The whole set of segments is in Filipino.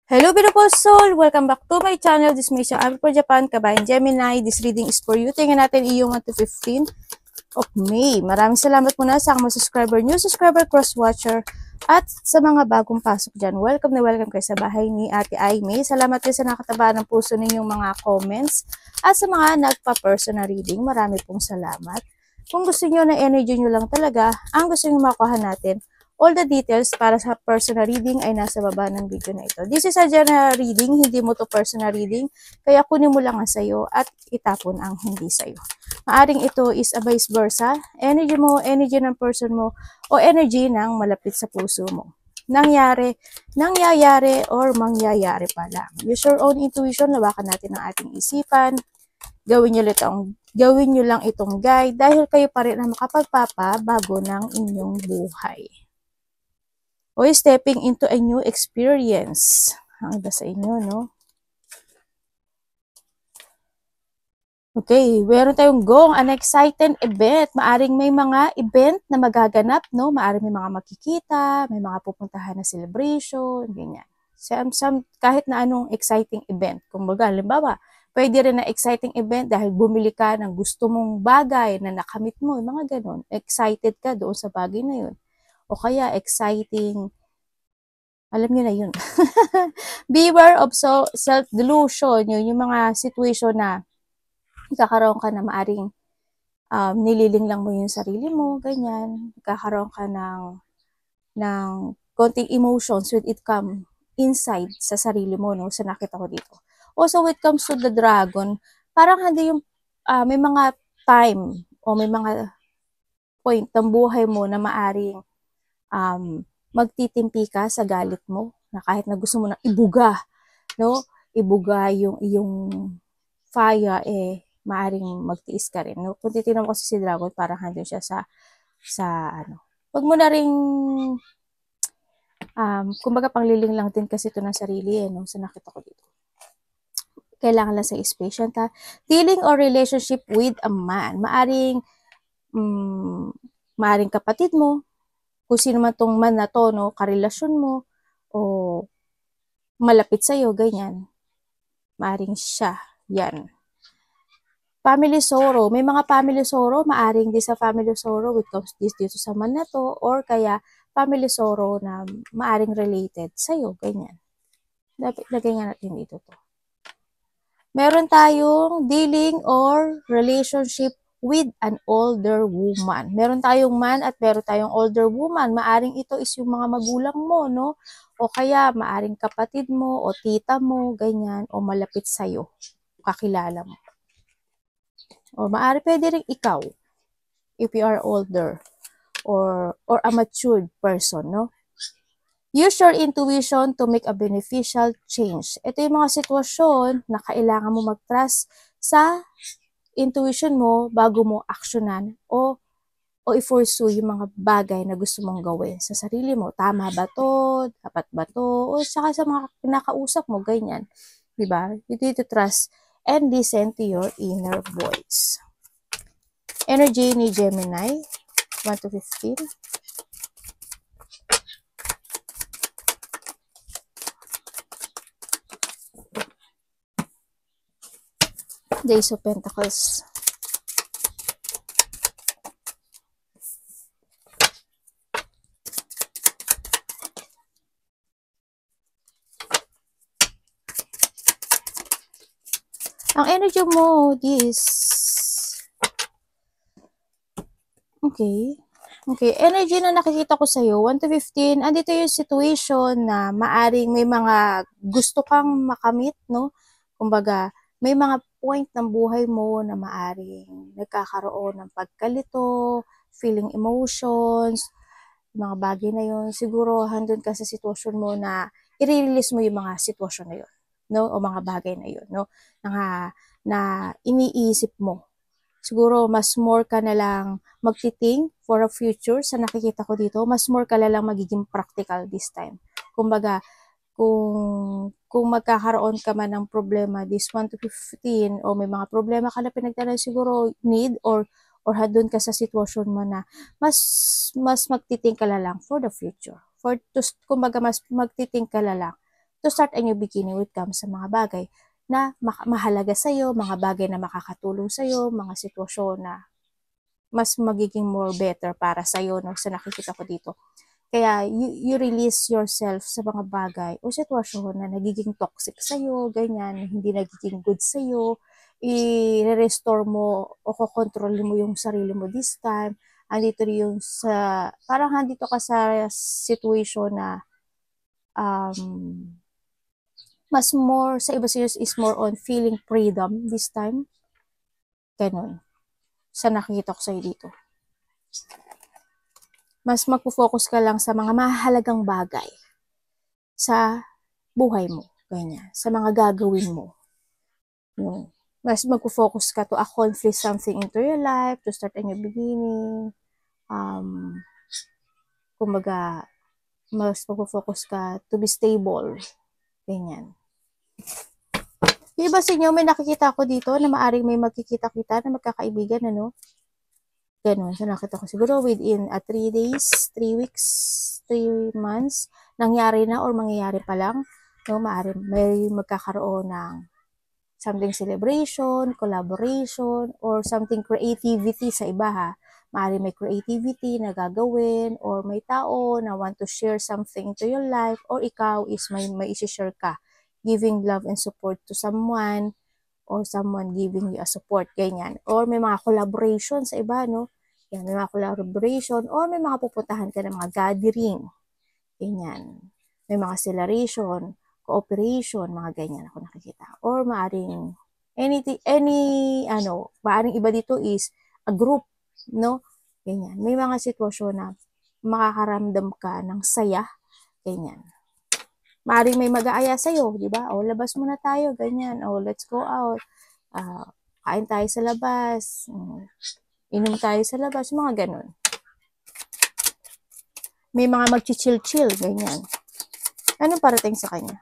Hello beautiful soul! Welcome back to my channel. This is Misha Ami for Japan, Kabayan Gemini. This reading is for you. Tingnan natin iyong 1 to 15 of May. Maraming salamat muna sa mga subscriber, new subscriber, cross-watcher, at sa mga bagong pasok dyan. Welcome na welcome kayo sa bahay ni Ate Aimee. Salamat din sa nakataba ng puso ninyong mga comments at sa mga nagpa-personal reading. Marami pong salamat. Kung gusto nyo na energy nyo lang talaga, ang gusto nyo makuha natin, all the details para sa personal reading ay nasa baba ng video na ito. This is a general reading, hindi mo to personal reading, kaya kunin mo lang ang sayo at itapon ang hindi sayo. Maaring ito is a vice versa, energy mo, energy ng person mo, o energy ng malapit sa puso mo. Nangyayari, or mangyayari pa lang. Use your own intuition, lawakan natin ang ating isipan, gawin nyo lang itong guide dahil kayo pa rin ang makapagpapabago ng inyong buhay. O stepping into a new experience. Ang iba sa inyo, no? Okay, meron tayong going, an exciting event. Maaring may mga event na magaganap, no? Maaring may mga makikita, may mga pupuntahan na celebration, ganyan. Kahit na anong exciting event. Kung baga, halimbawa, pwede rin na exciting event dahil bumili ka ng gusto mong bagay na nakamit mo, mga ganon. Excited ka doon sa bagay na yun. O kaya exciting, alam nyo na yun. Beware of self-delusion. Yun yung mga situation na kakaroon ka na maaring nililing lang mo yung sarili mo, ganyan. Kakaroon ka ng konting emotions when it come inside sa sarili mo, no? Sa nakita ko dito. Also, when it comes to the dragon, parang hindi yung, may mga time o may mga point ng buhay mo na maaring magtitimpi ka sa galit mo, na kahit na gusto mo na ibuga, no? Ibuga yung iyong fire, maaring magtiis ka rin, no? Kung titignan mo kasi si Dragon, parang handun siya sa ano. Wag mo na ring, kumbaga pangliling lang din kasi ito ng sarili, no? Sa nakita ko dito. Kailangan lang sa space yan, dealing or relationship with a man. Maaring kapatid mo, kung sino man tong man na to, no, karelasyon mo, o malapit sa'yo, ganyan. Maaring siya, yan. Family sorrow, may mga family sorrow, maaring di sa family sorrow, it comes dito sa man na to, or kaya family sorrow na maaring related sa'yo, ganyan. Lagay nga natin dito to. Meron tayong dealing or relationship with an older woman. Meron tayong man at meron tayong older woman. Maaring ito is yung mga magulang mo, no? O kaya maaring kapatid mo o tita mo, ganyan, o malapit sa'yo, kakilala mo. O maaari pwede rin ikaw, if you are older or a matured person, no? Use your intuition to make a beneficial change. Ito yung mga sitwasyon na kailangan mo mag-trust sa intuition mo bago mo aksyonan o i-pursue yung mga bagay na gusto mong gawin sa sarili mo. Tama ba to? Dapat ba to? O saka sa mga pinakausap mo, ganyan. Diba? You need to trust and listen to your inner voice. Energy ni Gemini, 1 to 15. Days of Pentacles. Ang energy mo is okay. Energy na nakikita ko sa'yo, 1 to 15, andito yung situation na maaring may mga gusto kang makamit, no? Kumbaga, may mga point ng buhay mo na maaring nagkakaroon ng pagkalito, feeling emotions, mga bagay na yun. Siguro, handun ka sa sitwasyon mo na i-release mo yung mga sitwasyon na yun, no? O mga bagay na yun, no? Na iniisip mo. Siguro, mas more ka na lang magtiting for a future sa nakikita ko dito. Mas more ka na lang magiging practical this time. Kumbaga, kung magkakaroon ka man ng problema this 1 to 15 o may mga problema ka na pinagdala, siguro need or handun ka sa sitwasyon mo na mas magtiting ka na lang for the future. Kumbaga mas magtiting ka na lang to start a new beginning when it comes sa mga bagay na mahalaga sa'yo, mga bagay na makakatulong sa'yo, mga sitwasyon na mas magiging more better para sa'yo, no? Sa nakikita ko dito. Kaya, you release yourself sa mga bagay o sitwasyon na nagiging toxic sa'yo, ganyan, hindi nagiging good sa'yo, i-restore mo o kokontrolin mo yung sarili mo this time. Andito yung sa, parang andito ka sa situation na, mas more, sa iba serious is more on feeling freedom this time. Ganun. Sa nakikita ko sa'yo dito. Mas magpo-focus ka lang sa mga mahalagang bagay sa buhay mo. Ganyan. Sa mga gagawin mo. Yun. Mas magpo-focus ka to accomplish something into your life, to start a new beginning. Kumbaga, mas magpo-focus ka to be stable. Ganyan. Yung iba sa inyo, may nakikita ko dito na maaring may magkikita-kita na magkakaibigan, ano? Ganun. So, nakita ko siguro within 3 days, 3 weeks, 3 months, nangyari na or mangyayari pa lang, no? Maaring may magkakaroon ng something celebration, collaboration, or something creativity sa iba, ha? Maaring may creativity na gagawin, or may tao na want to share something to your life, or ikaw is may isi-share ka, giving love and support to someone, or someone giving you a support, ganyan. Or may mga collaboration sa iba, no? Yan, may mga collaboration, or may mga pupuntahan ka ng mga gathering, ganyan. May mga celebration, cooperation, mga ganyan ako nakikita. Or maaring, maaring iba dito is a group, no? Ganyan. May mga sitwasyon na makakaramdam ka ng saya, ganyan. Maaring may mag-aaya sa'yo, di ba? O, labas muna tayo, ganyan. O, let's go out. Kain tayo sa labas. Inom tayo sa labas. Mga ganun. May mga mag-chill-chill, ganyan. Anong parating sa kanya?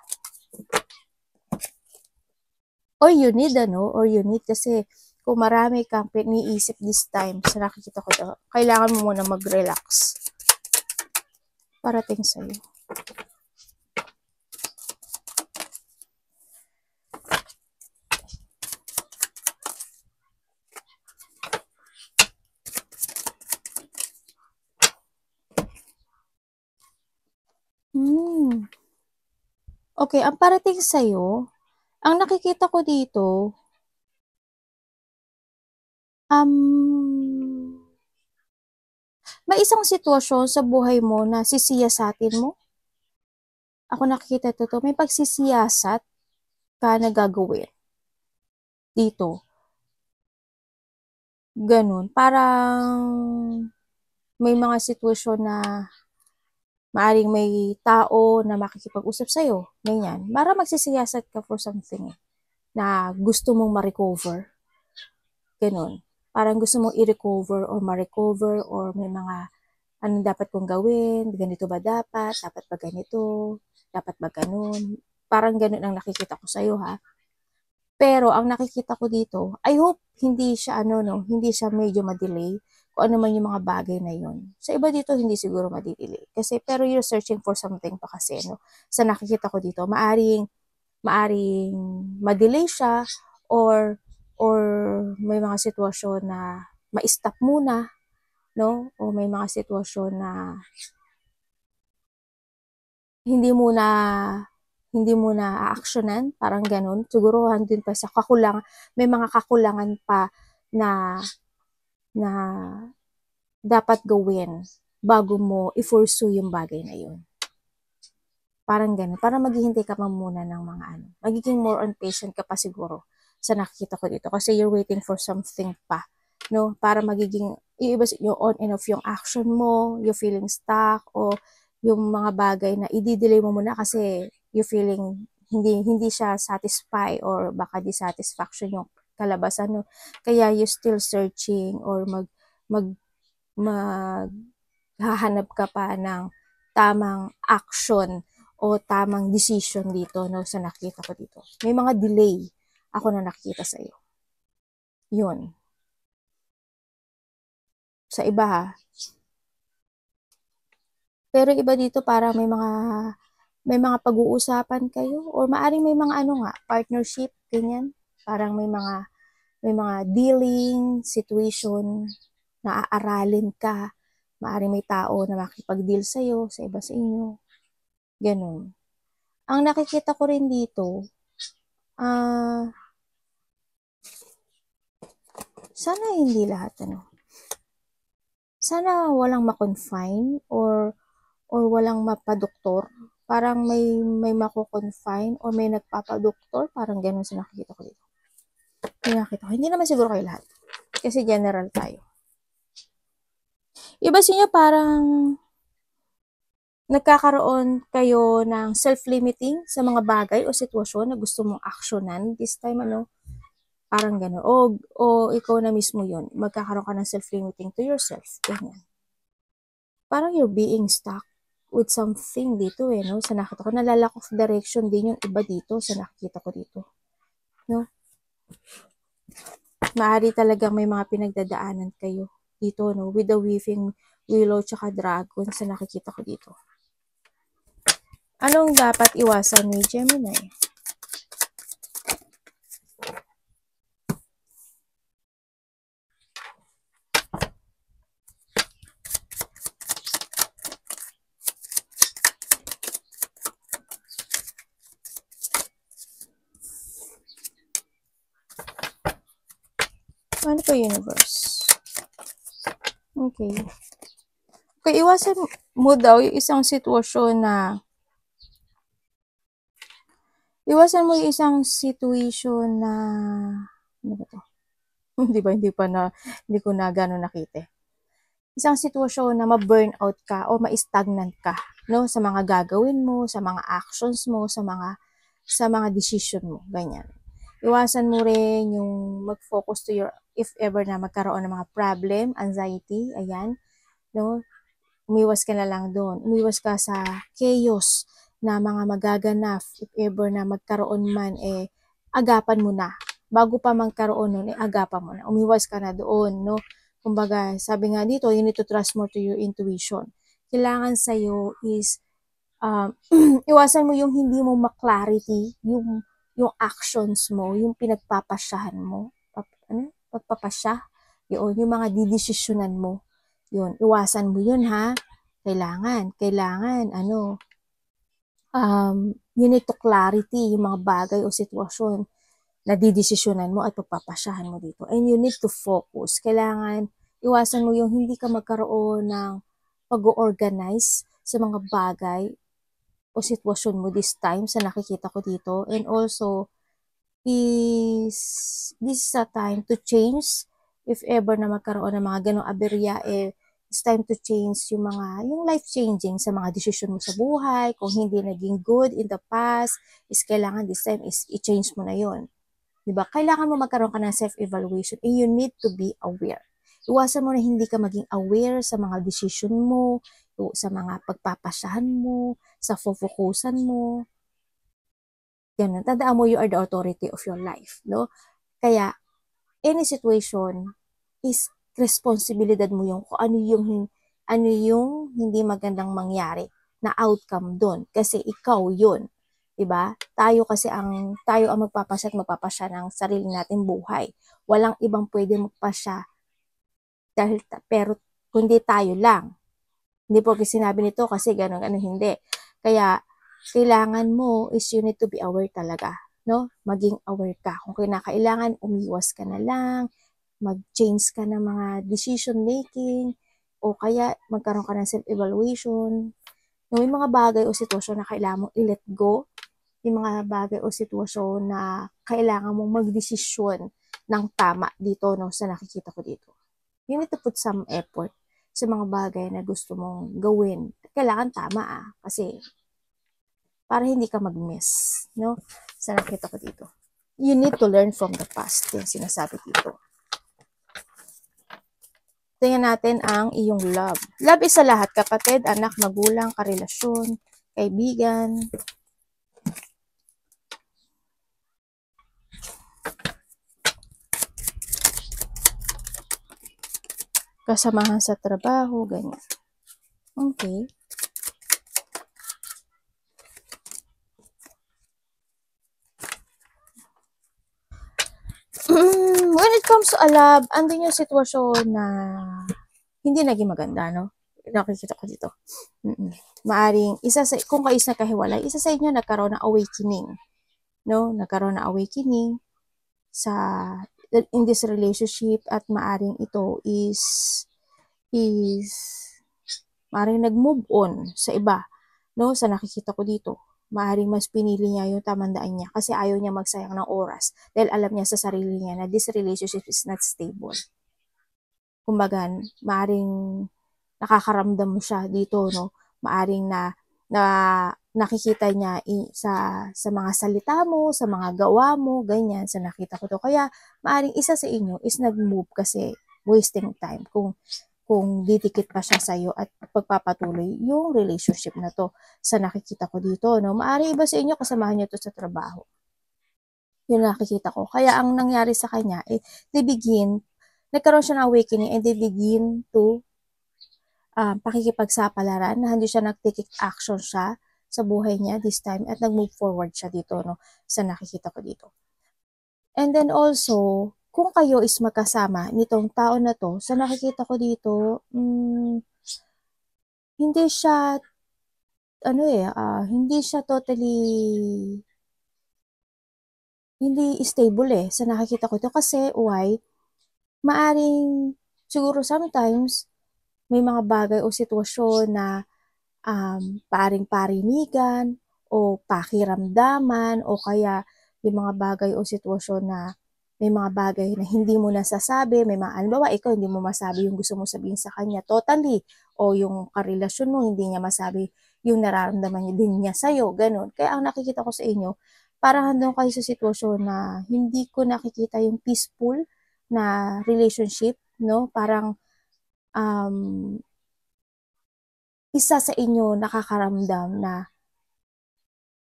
Or you need, kasi kung marami kang piniisip this time, sa nakikita ko daw, kailangan mo muna mag-relax. Parating sa'yo. Okay, ang parating sa'yo, ang nakikita ko dito, may isang sitwasyon sa buhay mo na sisiyasatin mo. Ako nakikita ito, may pagsisiyasat ka na gagawin dito. Ganun. Parang may mga sitwasyon na maaring may tao na makikipag-usap sa'yo. Ganyan. Para magsisiyasat ka for something na gusto mong ma-recover. Ganun. Parang gusto mong i-recover or ma-recover or may mga anong dapat kong gawin, ganito ba dapat ba ganito, dapat ba ganun. Parang ganun ang nakikita ko sa'yo, ha. Pero ang nakikita ko dito, I hope hindi siya hindi siya medyo ma-delay kung ano man yung mga bagay na yun. Sa iba dito, hindi siguro ma-delay. Kasi, pero you're searching for something pa kasi, no? Sa nakikita ko dito, maaring ma-delay siya or may mga sitwasyon na ma-stop muna, no? O may mga sitwasyon na hindi mo na a-actionan, parang ganun. Siguro andun pa sa may mga kakulangan pa na dapat gawin bago mo i-pursue yung bagay na yun. Parang ganun. Parang maghihintay ka pa muna ng mga magiging more on patient ka pa siguro sa nakikita ko dito. Kasi you're waiting for something pa, no? Para magiging, iiba yung on and off yung action mo, you feeling stuck, o yung mga bagay na i-delay mo muna kasi you feeling hindi siya satisfy or baka dissatisfaction yung kalabasan, no? Kaya you still searching or hahanap ka pa ng tamang action o tamang decision dito, no, sa nakita ko dito. May mga delay ako na nakikita sa iyo. Yun. Sa iba, ha. Pero iba dito para may mga may mga pag-uusapan kayo or maaring may mga partnership, ganyan. Parang may mga dealing situation na aaralin ka. Maaring may tao na makipag-deal sa'yo, sa iba sa inyo. Ganun. Ang nakikita ko rin dito, sana hindi lahat, sana walang ma-confine or walang mapadoktor. Parang may mako-confine or may nagpapadoktor. Parang ganun sa nakikita ko dito. Hindi naman siguro kayo lahat. Kasi general tayo. Iba sa inyo parang nagkakaroon kayo ng self-limiting sa mga bagay o sitwasyon na gusto mong aksyonan. This time, parang gano'n. O ikaw na mismo yun. Magkakaroon ka ng self-limiting to yourself. Ganyan. Parang you're being stuck with something dito no? Sa nakita ko, nalalack of direction din yung iba dito sa nakikita ko dito. No? Maaari talagang may mga pinagdadaanan kayo dito, no? With the weaving willow tsaka dragon sa nakikita ko dito. Anong dapat iwasan ni Gemini? Ano po universe? Okay. Okay, iwasan mo daw yung isang sitwasyon na ano ba to? Hindi ko na gano'n nakita. Isang sitwasyon na ma-burnout ka o ma-stagnant ka, no? Sa mga gagawin mo, sa mga actions mo, sa mga decision mo, ganyan. Iwasan mo rin yung mag-focus to your, if ever na magkaroon ng mga problem, anxiety, ayan, no? Umiwas ka na lang doon. Umiwas ka sa chaos na mga magaganap, if ever na magkaroon man, agapan mo na. Bago pa magkaroon nun, agapan mo na. Umiwas ka na doon, no? Kumbaga, sabi nga dito, you need to trust more to your intuition. Kailangan sa'yo is, iwasan mo yung hindi mo ma-clarity, yung actions mo, yung pinagpapasyahan mo. Pagpapasya? Yun, yung mga didesisyonan mo. Yun, iwasan mo yun ha. Kailangan, you need to clarity yung mga bagay o sitwasyon na didesisyonan mo at pagpapasyahan mo dito. And you need to focus. Kailangan, iwasan mo yung hindi ka magkaroon ng pag-organize sa mga bagay o sitwasyon mo this time sa nakikita ko dito. And also, this is a time to change. If ever na magkaroon ng mga ganong aberya, it's time to change yung life-changing sa mga decision mo sa buhay. Kung hindi naging good in the past, is kailangan this time is i-change mo na yon. Diba? Kailangan mo magkaroon ka ng self-evaluation and you need to be aware. Iwasan mo na hindi ka maging aware sa mga decision mo, sa mga pagpapasyahan mo, sa focusan mo. Ganun. Tandaan mo, you are the authority of your life. No? Kaya, any situation is responsibilidad mo yung kung ano yung hindi magandang mangyari na outcome doon. Kasi ikaw yun. Diba? Tayo ang magpapasya ng sarili natin buhay. Walang ibang pwede magpasya pero kundi tayo lang. Hindi po kasi sinabi nito kasi ganun, hindi. Kaya, kailangan mo is you need to be aware talaga, no? Maging aware ka. Kung kinakailangan, umiwas ka na lang, mag-change ka ng mga decision making, o kaya magkaroon ka ng self-evaluation. May mga bagay o sitwasyon na kailangan mong i-let go, yung mga bagay o sitwasyon na kailangan mong magdesisyon ng tama dito, no, sa nakikita ko dito. You need to put some effort sa mga bagay na gusto mong gawin. Kailangan tama kasi para hindi ka mag-miss, no? Sa nakita ko dito. You need to learn from the past, yung sinasabi dito. Tingnan natin ang iyong love. Love is sa lahat, kapatid, anak, magulang, karelasyon, kaibigan. Kasamahan sa trabaho, ganyan. Okay. When it comes to love, andun yung sitwasyon na hindi naging maganda, no? Nakikita ko dito. Maaring, kung kayo is nakahiwalay, isa sa inyo nagkaroon ng awakening, no? Nagkaroon ng awakening in this relationship at maaring ito is maaring nag-move on sa iba, no? Sa nakikita ko dito. Maaring mas pinili niya yung tamandaan niya kasi ayaw niya magsayang ng oras dahil alam niya sa sarili niya na this relationship is not stable. Kumbaga, maaring nakakaramdam mo siya dito, no? Maaring na nakikita niya sa mga salita mo, sa mga gawa mo, ganyan, sa nakita ko to. Kaya, maaring isa sa inyo is nag-move kasi wasting time kung didikit pa siya sa'yo at pagpapatuloy yung relationship na to sa nakikita ko dito, no? Maaari iba sa inyo, kasamahan niyo to sa trabaho. Yun nakikita ko. Kaya ang nangyari sa kanya, nagkaroon siya ng awakening and they begin to pakikipagsapalaran na hindi siya nag-take action siya sa buhay niya this time at nag-move forward siya dito, no? Sa nakikita ko dito. And then also, kung kayo is magkasama nitong tao na to, sa nakikita ko dito, hindi siya, hindi siya totally, hindi stable sa nakikita ko ito. Kasi, why? Maaring, siguro sometimes, may mga bagay o sitwasyon na paring parinigan o pakiramdaman o kaya yung mga bagay o sitwasyon na may mga bagay na hindi mo nasasabi, may mga, alimbawa, ikaw hindi mo masabi yung gusto mo sabihin sa kanya totally, o yung karelasyon mo, hindi niya masabi yung nararamdaman niya din niya sa'yo, ganun. Kaya ang nakikita ko sa inyo, parang handong kayo sa sitwasyon na hindi ko nakikita yung peaceful na relationship, no? Parang, isa sa inyo nakakaramdam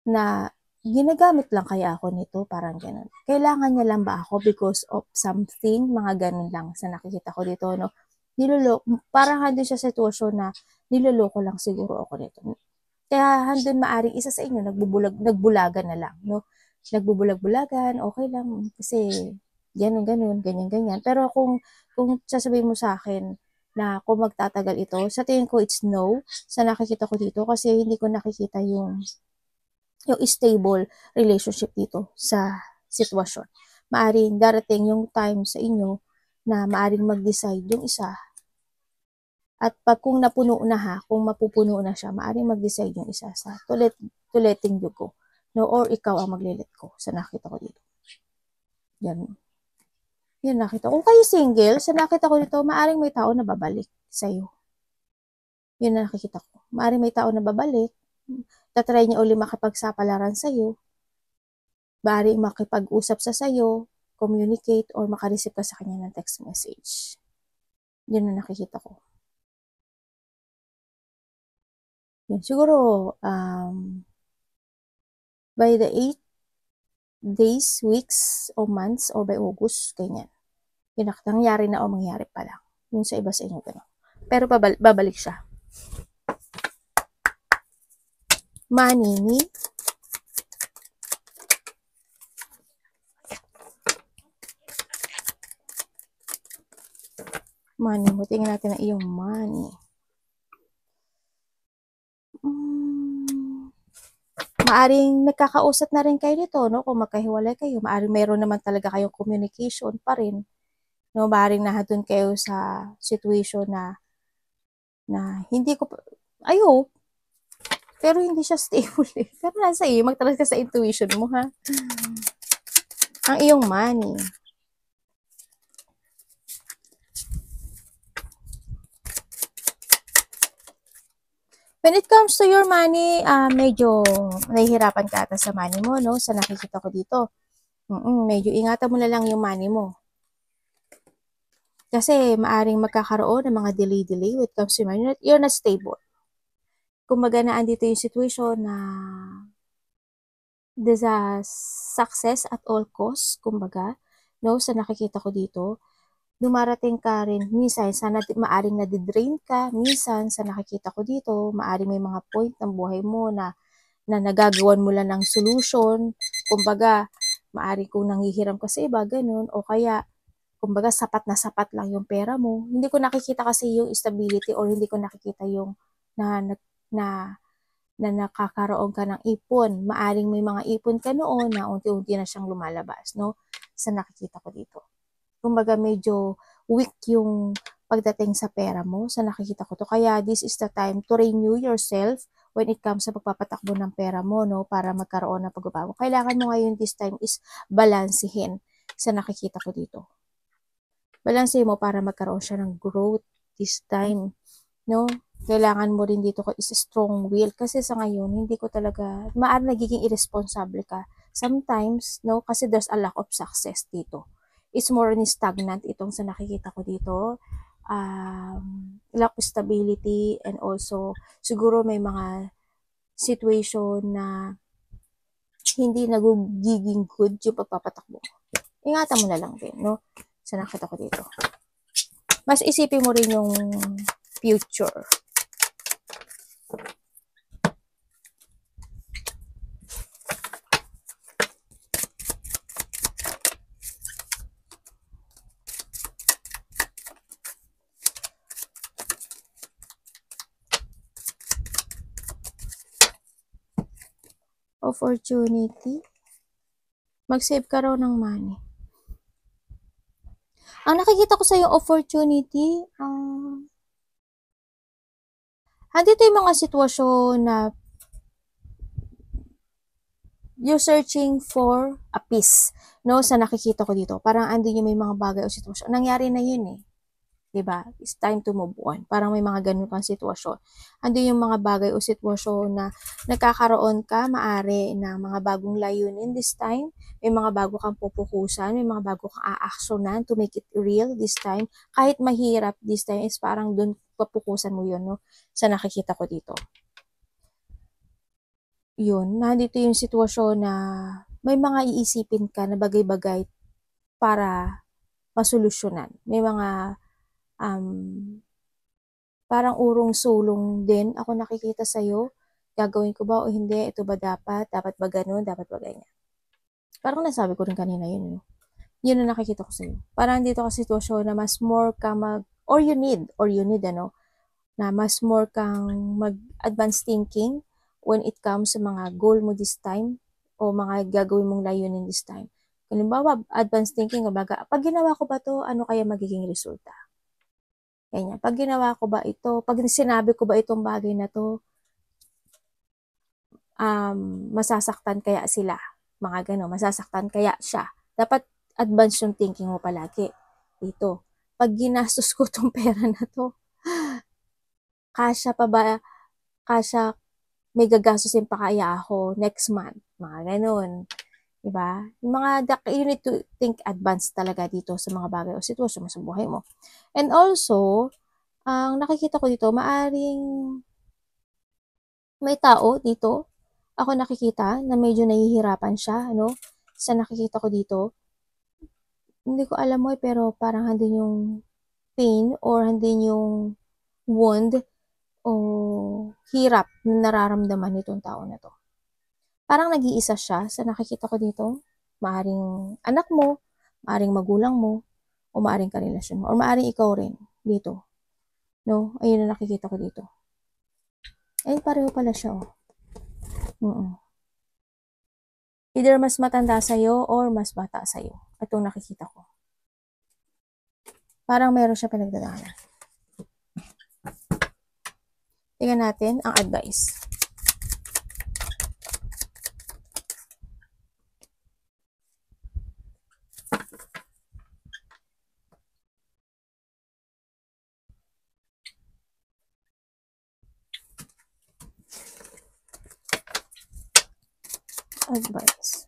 na ginagamit lang kaya ako nito, parang ganun. Kailangan niya lang ba ako because of something, mga ganun lang sa nakikita ko dito, no? Parang handun siya sa sitwasyon na niloloko lang siguro ako nito. Kaya handun maaring isa sa inyo nagbulagan na lang, no? Nagbubulag-bulagan, okay lang kasi ganun, ganyan. Pero kung sasabihin mo sa akin na kung magtatagal ito, sa tingin ko it's no, sa nakikita ko dito kasi hindi ko nakikita yung stable relationship dito sa sitwasyon. Maaring darating yung time sa inyo na maaring mag-decide yung isa. At kung napuno na kung mapupuno na siya, maaring mag-decide yung isa sa to letting you go. No, or ikaw ang magle-let go. Sa nakita ko dito. Yan. Yan nakita ko. Kung kayo single, sa nakita ko dito, maaring may tao na babalik sa'yo. Yan na nakikita ko. Maaring may tao na babalik, tatry niya uli makipagsapalaran sa'yo, maaring makipag-usap sa sa'yo, communicate, or makareceive ka sa kanya ng text message. Yan na nakikita ko. Yan. Siguro, by the 8 days, weeks, o months, or by August, ganyan. Yun nangyari na o mangyari pa lang. Yun sa iba sa inyo, gano'n. Pero babalik siya. Money mo. Tingnan natin ang iyong money. Maaring nagkakausap na rin kayo nito, no? Kung magkahiwalay kayo, maaring mayroon naman talaga kayong communication pa rin. No, maaring nahadun kayo sa situation na hindi ko, pero hindi siya stable Pero nasa iyo, magtalas ka sa intuition mo, ha? Ang iyong money. When it comes to your money, medyo nahihirapan ka ata sa money mo, no? Sa nakikita ko dito. Medyo ingatan mo na lang yung money mo. Kasi maaring magkakaroon ng mga delay when it comes to money. You're not stable. Kumbaga na andito yung situation na there's a success at all costs, kumbaga, no? Sa nakikita ko dito, dumarating ka rin, minsan, maaring nadidrain ka, minsan, sa nakikita ko dito, maaring may mga point ng buhay mo na nagagawan mo lang ng solution, kumbaga, Maari kung nanghihiram ka sa iba, ganun, o kaya, kumbaga, sapat na sapat lang yung pera mo. Hindi ko nakikita kasi yung stability or hindi ko nakikita yung na, na, na, na nakakaroon ka ng ipon. Maaring may mga ipon ka noon na unti-unti na siyang lumalabas, no? Sa nakikita ko dito. Kumbaga, medyo weak yung pagdating sa pera mo, sa nakikita ko to. Kaya this is the time to renew yourself when it comes sa pagpapatakbo ng pera mo, no, para magkaroon ng pagbabago. Kailangan mo ngayon this time is balansehin sa nakikita ko dito. Balansehin mo para magkaroon siya ng growth this time, no? Kailangan mo rin dito is strong will kasi sa ngayon hindi ko talaga maaari nagiging irresponsible ka sometimes, no, kasi there's a lack of success dito. It's more than stagnant itong sa nakikita ko dito. Lack of stability, and also siguro may mga situation na hindi nagiging good yung pagpapatakbo. Ingatan mo na lang din, no? Sa nakita ko dito. Mas isipin mo rin yung future. Opportunity. Mag-save ka raw ng money. Ang nakikita ko sa yung opportunity, andito yung mga sitwasyon na you're searching for a peace, no, sa nakikita ko dito. Parang andun yung may mga bagay o sitwasyon. Nangyari na yun eh. Diba? It's time to move on. Parang may mga ganun kang sitwasyon. Andun yung mga bagay o sitwasyon na nagkakaroon ka, maari ng mga bagong layunin this time. May mga bago kang pupukusan, may mga bago kang aaksyonan to make it real this time. Kahit mahirap this time, is parang dun papukusan mo yun, no? Sa nakikita ko dito. Yun, nandito yung sitwasyon na may mga iisipin ka na bagay-bagay para masolusyonan. May mga parang urong-sulong din ako nakikita sa'yo. Gagawin ko ba o hindi? Ito ba dapat? Dapat ba ganun? Dapat ba ganyan? Parang nasabi ko rin kanina yun, no? Yun na nakikita ko sa'yo. Parang dito ka sitwasyon na mas more ka or you need, ano, na mas more kang mag-advance thinking when it comes sa mga goal mo this time o mga gagawin mong layunin this time. Halimbawa, advance thinking, pag ginawa ko ba to, ano kaya magiging resulta? Ganyan. Pag ginawa ko ba ito, pag sinabi ko ba itong bagay na to, masasaktan kaya sila? Mga gano'n, masasaktan kaya siya? Dapat advance yung thinking mo palagi. Dito. Pag ginastos ko tong pera na to, kasya pa ba, may gagastusin pa kaya ako next month? Mga gano'n. Diba? Yung you need to think advance talaga dito sa mga bagay o sitwasyon mo sa buhay mo. And also, ang nakikita ko dito, maaring may tao dito, ako nakikita na medyo nahihirapan siya, no? Sa nakikita ko dito, hindi ko alam mo pero parang handin yung pain or handin yung wound o hirap na nararamdaman nitong tao na to. Parang nag-iisa siya sa nakikita ko dito. Maaring anak mo, maaring magulang mo, o maaring karelasyon mo, or maaring ikaw rin dito. No? Ayun na nakikita ko dito. Eh, pareho pala siya, oh. Either mas matanda sa'yo or mas bata sa'yo. Itong nakikita ko. Parang meron siya pinagdadaanan. Tingnan natin ang advice. Advice.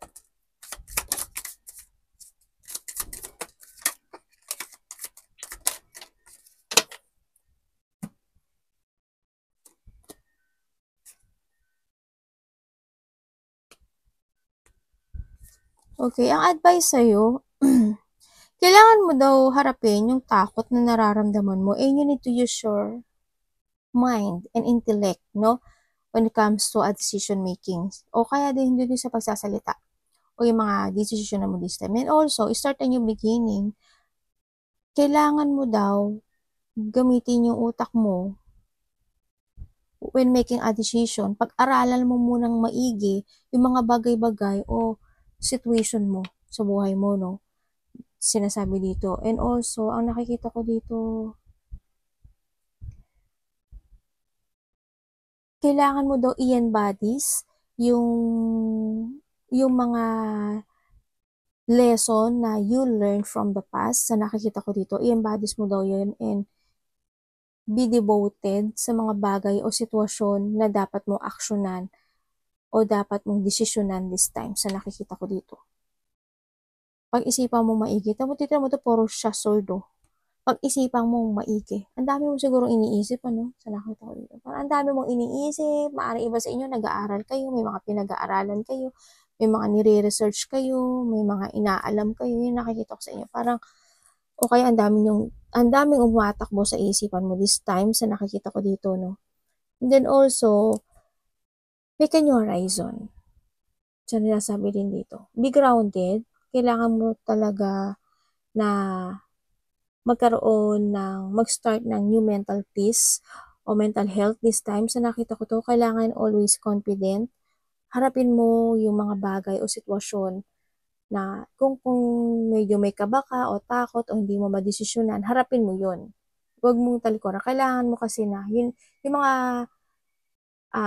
Okay, ang advice sa'yo, kailangan mo daw harapin yung takot na nararamdaman mo, and you need to use your mind and intellect, no? When it comes to a decision making. O kaya din sa pagsasalita. O o yung mga decision mo this time. And also, start a new beginning. Kailangan mo daw gamitin yung utak mo when making a decision. Pag-aralan mo munang maigi yung mga bagay-bagay o situation mo sa buhay mo, no? Sinasabi dito. And also, ang nakikita ko dito, kailangan mo daw i-embodies yung mga lesson na you learn from the past. Sa nakikita ko dito, i-embodies mo daw yun and be devoted sa mga bagay o sitwasyon na dapat mong aksyonan o dapat mong desisyonan this time. Sa nakikita ko dito. Pag-isipan mo maigi. Tira mo to, puro siya sordo. Pag-isipan mong maigi. Ang dami mo siguro iniisip, ano? Sa nakita ko dito. Parang ang dami mong iniisip. Maaaring iba sa inyo, nag-aaral kayo, may mga pinag-aaralan kayo, may mga nire-research kayo, may mga inaalam kayo. Yung nakikita ko sa inyo. Parang, o kaya ang daming umatakbo sa isipan mo this time sa nakikita ko dito, no? And then also, pick a new horizon. So, ninasabi din dito. Be grounded. Kailangan mo talaga na mag-start ng new mental peace o mental health this time. Sa nakita ko to, kailangan always confident. Harapin mo yung mga bagay o sitwasyon na kung medyo may kaba ka o takot o hindi mo madesisyonan, harapin mo yun. Huwag mong talikuran. Kailangan mo kasi na yung mga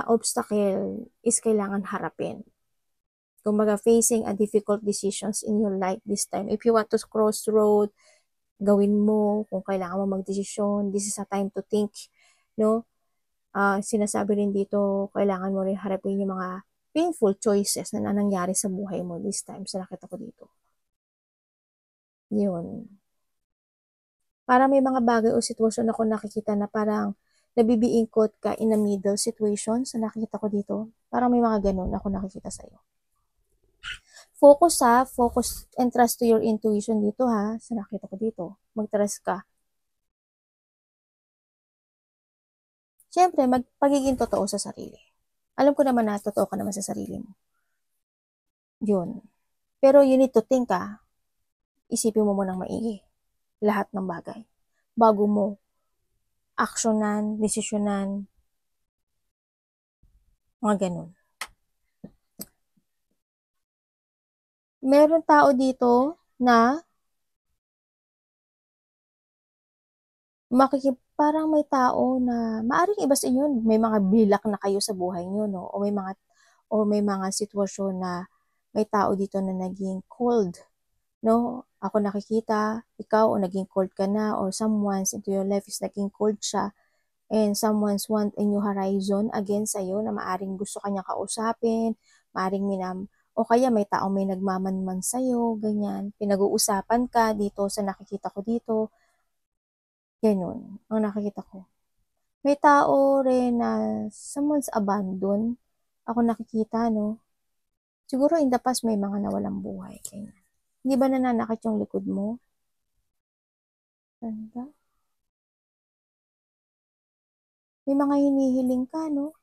obstacle is kailangan harapin. Kumbaga, facing a difficult decisions in your life this time. If you want to cross road, gawin mo kung kailangan mo magdesisyon. This is a time to think, no? Sinasabi rin dito, kailangan mo rin harapin yung mga painful choices na nangyari sa buhay mo this time. Sa nakita ko dito. Yun. Para may mga bagay o sitwasyon ako nakikita na parang nabibiingkot ka in a middle situation. Sa nakikita ko dito, parang may mga ganun ako nakikita sa'yo. Focus and trust to your intuition dito ha. Sa nakita ko dito, mag-trust ka. Siyempre, pagiging totoo sa sarili. Alam ko naman na totoo ka naman sa sarili mo. Yun. Pero you need to think isipin mo munang maigi. Lahat ng bagay. Bago mo aksyonan, desisyonan, mga ganun. Meron tao dito na parang may tao na maaring iba sa inyo, may mga bilak na kayo sa buhay nyo, no? O may mga sitwasyon na may tao dito na naging cold, no? Ako nakikita, ikaw o naging cold ka na or someone's into your life is naging cold siya and someone's want a new horizon again sa'yo na maaring gusto kanya kausapin, maaring o kaya may taong may nagmamanman sa'yo, ganyan. Pinag-uusapan ka dito sa nakikita ko dito. Ganun, ang nakikita ko. May tao rin na someone's abandoned. Ako nakikita, no? Siguro in the past may mga nawalang buhay. Ganyan. Hindi ba nananakit yung likod mo? Ganda. May mga hinihiling ka, no?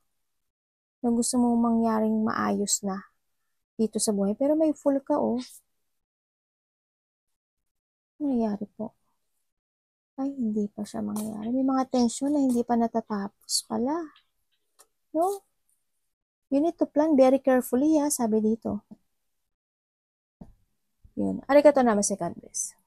Na gusto mong mangyaring maayos na dito sa buhay. Pero may full ka, oh. Ano nangyari po? Ay, hindi pa siya mangyayari. May mga tension na hindi pa natatapos pala. No? You need to plan very carefully, sabi dito. Yun. Arigatou namaste, God bless.